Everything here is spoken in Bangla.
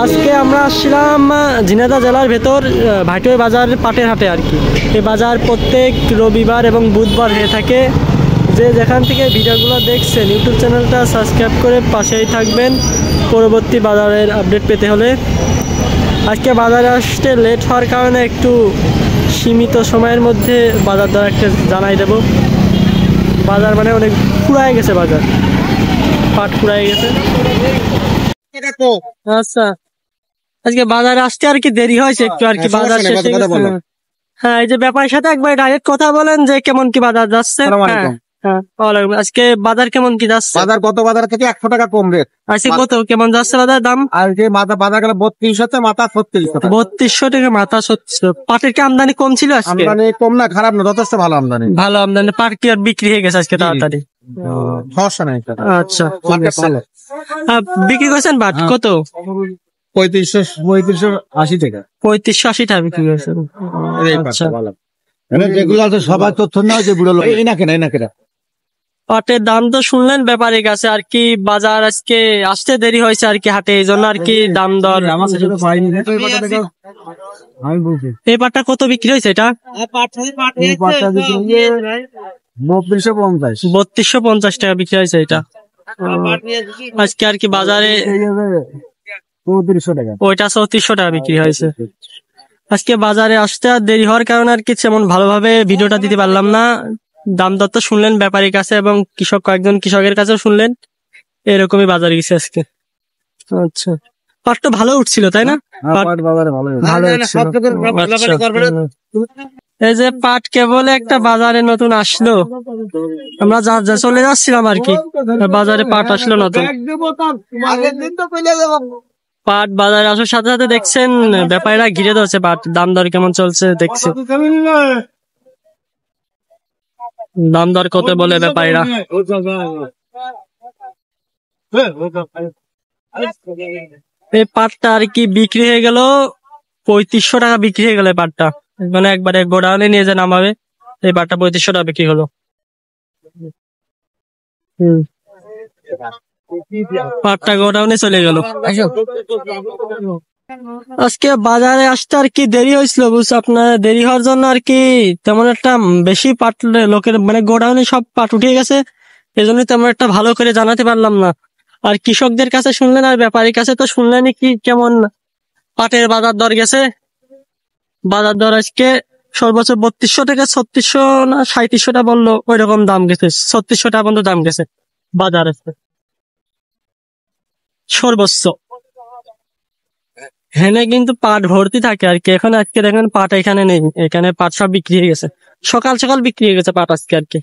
আজকে আমরা আসছিলাম ঝিনাইদহ জেলার ভেতর ভাইটুই বাজার পাটের হাটে আর কি। এই বাজার প্রত্যেক রবিবার এবং বুধবার হয়ে থাকে। যে যেখান থেকে ভিডিওগুলো দেখছেন ইউটিউব চ্যানেলটা সাবস্ক্রাইব করে পাশেই থাকবেন পরবর্তী বাজারের আপডেট পেতে হলে। আজকে বাজারে আসতে লেট হওয়ার কারণে একটু সীমিত সময়ের মধ্যে বাজার দর একটা জানাই দেব। বাজার মানে অনেক ফুরায় গেছে, বাজার পাট ফুরায় গেছে। আচ্ছা, আজকে বাজারে আসতে আর কি দেরি হয়েছে একটু আর কি, বাজার শেষে গেছে। হ্যাঁ, এই যে ব্যাপারীর সাথে একবার ডাইরেক্ট কথা বলেন যে কেমন কি বাজার যাচ্ছে। আজকে বাজার কেমন কি যাচ্ছে? বাজার গত বাজার থেকে 100 টাকা কম রেট। আজকে কত কেমন যাচ্ছে বাজার দাম? আজকে বাজার গেলে 32 হচ্ছে, মাথা 36 টাকা। 3200 টাকা মাথা 36। পাটের কি আমদানি কম ছিল আজকে? আমদানি কম না, খারাপ না, যথেষ্ট ভালো আমদানি। ভালো আমদানি। পাট কি আর বিক্রি হয়ে গেছে আজকে তাড়াতাড়ি? সমস্যা নাই। আচ্ছা, বিক্রি করছেন পাট কত? 3580 টাকা। 3580 টাকা বিক্রি করেছে। আচ্ছা, রেগুলার তো সবাই তথ্য নেওয়া যে বুড়ো লোক এই না কেনা পাটের দাম তো শুনলেন ব্যাপারীর কাছে আর কি। বাজার আজকে আসতে দেরি হয়েছে আর কি হাটে, এই জন্য আর কি দাম দর। এই পাটটা কত বিক্রি হয়েছে? এটা 3250 টাকা বিক্রি হয়েছে এটা আজকে আর কি বাজারে। 3400 টাকা, ওইটা 3400 টাকা বিক্রি হয়েছে আজকে বাজারে আসতে। আর দেরি হওয়ার কারণে আর কি তেমন ভালোভাবে ভিডিওটা দিতে পারলাম না। দাম দর তো শুনলেন ব্যাপারীর কাছে এবং কয়েকজন কৃষকের কাছেও শুনলেন। এরকমই বাজারে গেছে আজকে। আচ্ছা, পাট তো ভালো উঠছিল তাই না? ভালো এই যে পাট কেবল একটা বাজারে নতুন আসলো, আমরা যা চলে যাচ্ছিলাম আর কি, বাজারে পাট আসলো নতুন। পাট বাজারে আসার সাথে সাথে দেখছেন ব্যাপারীরা ঘিরে ধরছে পাট। দাম দর কেমন চলছে দেখছে। দাম দর কত বলে ব্যাপারীরা। এই পাটটা আর কি বিক্রি হয়ে গেল 3500 টাকা বিক্রি হয়ে গেল। পাটটা মানে একবারে গোডাউনে নিয়ে যে নামাবে, এই পাটটা 3500 টাকা বিক্রি হলো। পাটটা গোডাউনে চলে গেল। আজকে বাজারে আসতে আর কি দেরি হয়েছিল বুঝছে আপনার। দেরি হওয়ার জন্য আর কি তেমন একটা বেশি পাট লোকের মানে গোডাউনে সব পাট উঠে গেছে, এই জন্য তেমন একটা ভালো করে জানাতে পারলাম না। আর কৃষকদের কাছে শুনলেন আর ব্যাপারীর কাছে তো শুনলেনই কি কেমন পাটের বাজার দর গেছে। বাজার দর আজকে সর্বোচ্চ 3200 থেকে 3600 না 3700 টাকা বললো, ওই রকম দাম গেছে। 3600 টাকা পর্যন্ত দাম গেছে বাজারে সর্বোচ্চ। এখানে কিন্তু পাট ভর্তি থাকে আর কি। এখন আজকে দেখেন পাট এখানে নেই, এখানে পাট সব বিক্রি হয়ে গেছে। সকাল সকাল বিক্রি হয়ে গেছে পাট আজকে আর কি।